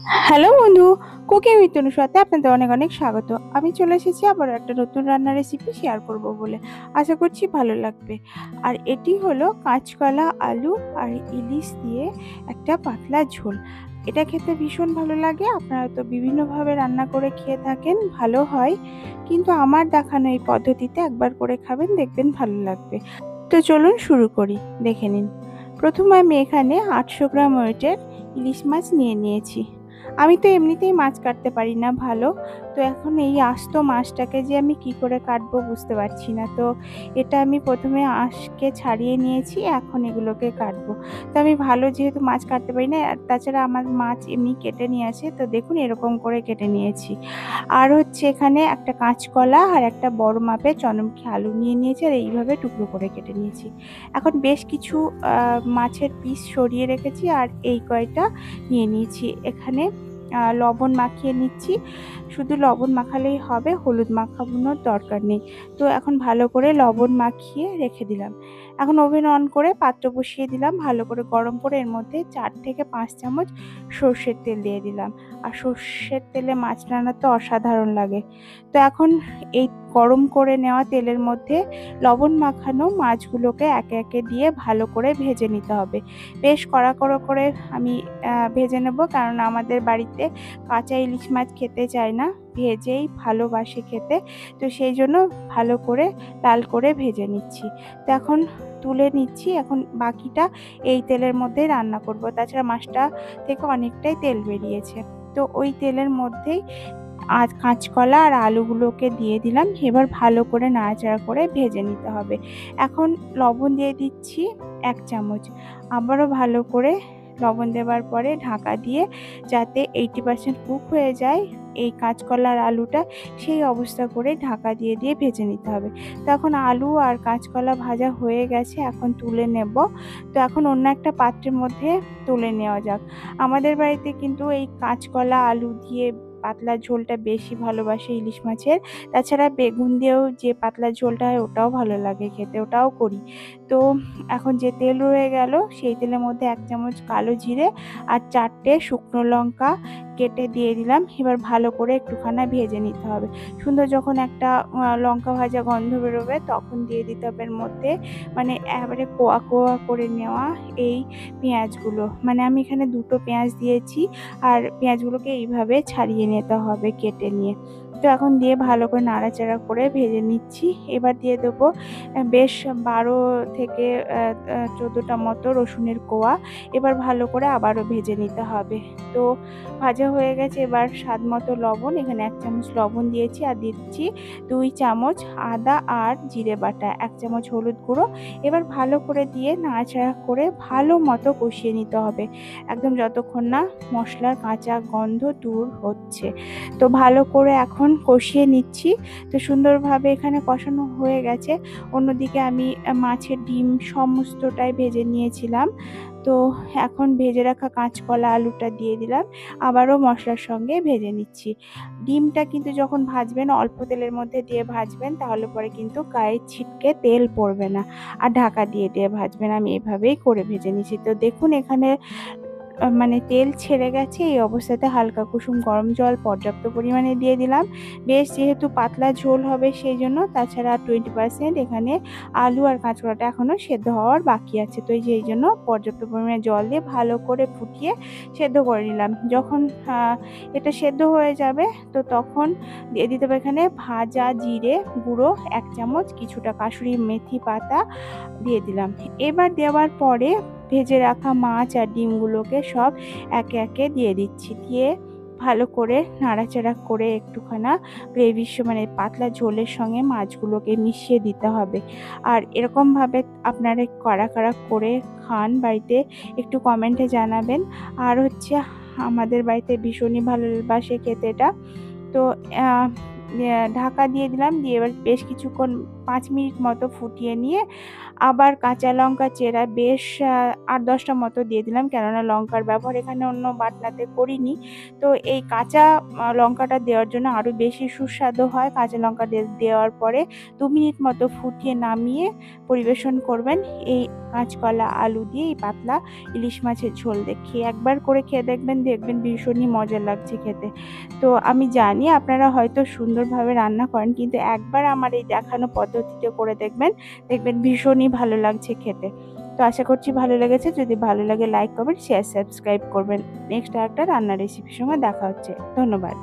Hello বন্ধু, cooking with তনুর সাথে আপনাদের অনেক অনেক স্বাগত। আমি চলে এসেছি আবার একটা নতুন রান্নার রেসিপি শেয়ার করব বলে। আশা করছি ভালো লাগবে। আর এটি হলো কাঁচকলা, আলু আর ইলিশ দিয়ে একটা পাতলা ঝোল। এটা খেতে ভীষণ ভালো লাগে। আপনারা তো বিভিন্নভাবে রান্না করে খেয়ে থাকেন, ভালো হয়। কিন্তু আমার দেখানো এই পদ্ধতিতে একবার করে খাবেন, দেখবেন ভালো লাগবে। তো চলুন শুরু করি, দেখে নিন। প্রথমে আমি এখানে 800 গ্রাম ওয়েটের ইলিশ মাছ নিয়ে নিয়েছি। আমি তো এমনিতেই মাছ কাটতে পারি না ভালো, তো এখন এই আস্ত মাছটাকে যে আমি কি করে কাটবো বুঝতে পারছি না। তো এটা আমি প্রথমে আঁশকে ছাড়িয়ে নিয়েছি, এখন এগুলোকে কাটবো। তো আমি ভালো যেহেতু মাছ কাটতে পারি না, আর তাছাড়া আমার মাছ এমনি কেটে নিয়ে আসে, তো দেখুন এরকম করে কেটে নিয়েছি। আর হচ্ছে এখানে একটা কাঁচকলা আর একটা বড় মাপের চন্দ্রমুখী আলু নিয়ে নিয়েছি, আর এইভাবে টুকরো করে কেটে নিয়েছি। এখন বেশ কিছু মাছের পিস সরিয়ে রেখেছি, আর এই কয়টা নিয়ে নিয়েছি। এখানে লবণ মাখিয়ে নিচ্ছি। শুধু লবণ মাখালেই হবে, হলুদ মাখানোর দরকার নেই। তো এখন ভালো করে লবণ মাখিয়ে রেখে দিলাম। এখন ওভেন অন করে পাত্র বসিয়ে দিলাম, ভালো করে গরম করে এর মধ্যে 4 থেকে 5 চামচ সর্ষের তেল দিয়ে দিলাম। আর সর্ষের তেলে মাছ রান্না তো অসাধারণ লাগে। তো এখন এই গরম করে নেওয়া তেলের মধ্যে লবণ মাখানো মাছগুলোকে একে একে দিয়ে ভালো করে ভেজে নিতে হবে। বেশ কড়া কড়া করে আমি ভেজে নেব, কারণ আমাদের বাড়িতে কাঁচা ইলিশ মাছ খেতে চায় না, ভেজেই ভালোবাসে খেতে। তো সেই জন্য ভালো করে লাল করে ভেজে নিচ্ছি। তো এখন তুলে নিচ্ছি। এখন বাকিটা এই তেলের মধ্যেই রান্না করব। তাছাড়া মাছটা থেকে অনেকটাই তেল বেরিয়েছে। তো ওই তেলের মধ্যেই আর কাঁচকলা আর আলুগুলোকে দিয়ে দিলাম। এবার ভালো করে নাড়াচাড়া করে ভেজে নিতে হবে। এখন লবণ দিয়ে দিচ্ছি 1 চামচ। আবারও ভালো করে লবণ দেওয়ার পরে ঢাকা দিয়ে, যাতে 80% কুক হয়ে যায় এই কাঁচকলা আর আলুটা, সেই অবস্থা করে ঢাকা দিয়ে দিয়ে ভেজে নিতে হবে। তো এখন আলু আর কাঁচকলা ভাজা হয়ে গেছে, এখন তুলে নেব। তো এখন অন্য একটা পাত্রের মধ্যে তুলে নেওয়া যাক। আমাদের বাড়িতে কিন্তু এই কাঁচকলা আলু দিয়ে পাতলা ঝোলটা বেশি ভালোবাসে ইলিশ মাছের। তাছাড়া বেগুন দিয়েও যে পাতলা ঝোলটা হয় ওটাও ভালো লাগে খেতে, ওটাও করি। তো এখন যে তেল রয়ে গেল, সেই তেলের মধ্যে 1 চামচ কালো জিরে আর 4টে শুকনো লঙ্কা কেটে দিয়ে দিলাম। এবার ভালো করে একটুখানি ভেজে নিতে হবে। সুন্দর যখন একটা লঙ্কা ভাজা গন্ধ বেরোবে, তখন দিয়ে দিতে হবে এর মধ্যে, মানে এবারে কোয়া কোয়া করে নেওয়া এই পেঁয়াজগুলো। মানে আমি এখানে 2টো পেঁয়াজ দিয়েছি, আর পেঁয়াজগুলোকে এইভাবে ছাড়িয়ে নিতে হবে কেটে নিয়ে। তো এখন দিয়ে ভালো করে নাড়াচাড়া করে ভেজে নিচ্ছি। এবার দিয়ে দেবো বেশ 12 থেকে 14টা মতো রসুনের কোয়া। এবার ভালো করে আবারও ভেজে নিতে হবে। তো ভাজা হয়ে গেছে। এবার স্বাদ মতো লবণ, এখানে 1 চামচ লবণ দিয়েছি, আর দিচ্ছি 2 চামচ আদা আর জিরে বাটা, 1 চামচ হলুদ গুঁড়ো। এবার ভালো করে দিয়ে নাড়াচাড়া করে ভালো মতো কষিয়ে নিতে হবে, একদম যতক্ষণ না মশলার কাঁচা গন্ধ দূর হচ্ছে। তো ভালো করে এখন কষিয়ে নিচ্ছি। তো সুন্দরভাবে এখানে কষানো হয়ে গেছে। অন্যদিকে আমি মাছের ডিম সমস্তটাই ভেজে নিয়েছিলাম। তো এখন ভেজে রাখা কাঁচকলা আলুটা দিয়ে দিলাম, আবারও মশলার সঙ্গে ভেজে নিচ্ছি। ডিমটা কিন্তু যখন ভাজবেন অল্প তেলের মধ্যে দিয়ে ভাজবেন, তাহলে পরে কিন্তু গায়ে ছিটকে তেল পড়বে না। আর ঢাকা দিয়ে দিয়ে ভাজবেন। আমি এভাবেই করে ভেজে নিচ্ছি। তো দেখুন এখানে মানে তেল ছেড়ে গেছে। এই অবস্থাতে হালকা কুসুম গরম জল পর্যাপ্ত পরিমাণে দিয়ে দিলাম। বেশ যেহেতু পাতলা ঝোল হবে সেই জন্য। তাছাড়া 20% এখানে আলু আর কাঁচকলাটা এখনো সেদ্ধ হওয়ার বাকি আছে। তো এই জন্য পর্যাপ্ত পরিমাণে জল দিয়ে ভালো করে ফুটিয়ে সেদ্ধ করে নিলাম। যখন এটা সেদ্ধ হয়ে যাবে, তো তখন দিয়ে দিতে হবে এখানে ভাজা জিরে গুঁড়ো 1 চামচ, কিছুটা কাসুরি মেথি পাতা দিয়ে দিলাম। এবার দেওয়ার পরে ভেজে রাখা মাছ আর ডিমগুলোকে সব একে একে দিয়ে দিচ্ছি। দিয়ে ভালো করে নাড়াচাড়া করে একটুখানা গ্রেভির মানে পাতলা ঝোলের সঙ্গে মাছগুলোকে মিশিয়ে দিতে হবে। আর এরকমভাবে আপনারা কারা কারা করে খান বাড়িতে, একটু কমেন্টে জানাবেন। আর হচ্ছে আমাদের বাড়িতে ভীষণই ভালোবাসে খেতে এটা। তো ঢাকা দিয়ে দিলাম, দিয়ে এবার বেশ কিছুক্ষণ 5 মিনিট মতো ফুটিয়ে নিয়ে আবার কাঁচা লঙ্কা চেরা বেশ 8-10টা মতো দিয়ে দিলাম, কেননা লঙ্কার ব্যবহার এখানে অন্য বাটনাতে করিনি। তো এই কাঁচা লঙ্কাটা দেওয়ার জন্য আরও বেশি সুস্বাদু হয়। কাঁচা লঙ্কা দেওয়ার পরে 2 মিনিট মতো ফুটিয়ে নামিয়ে পরিবেশন করবেন এই কাঁচকলা আলু দিয়ে এই পাতলা ইলিশ মাছের ঝোল দিয়ে। একবার করে খেয়ে দেখবেন, দেখবেন ভীষণই মজা লাগছে খেতে। তো আমি জানি আপনারা হয়তো সুন্দরভাবে রান্না করেন, কিন্তু একবার আমার এই দেখানো পদ্ধতিতে করে দেখবেন, দেখবেন ভীষণই ভালো লাগছে খেতে। তো আশা করছি ভালো লেগেছে। যদি ভালো লাগে লাইক, কমেন্ট, শেয়ার, সাবস্ক্রাইব করবেন। নেক্সট একটা রান্নার রেসিপির সঙ্গে দেখা হচ্ছে। ধন্যবাদ।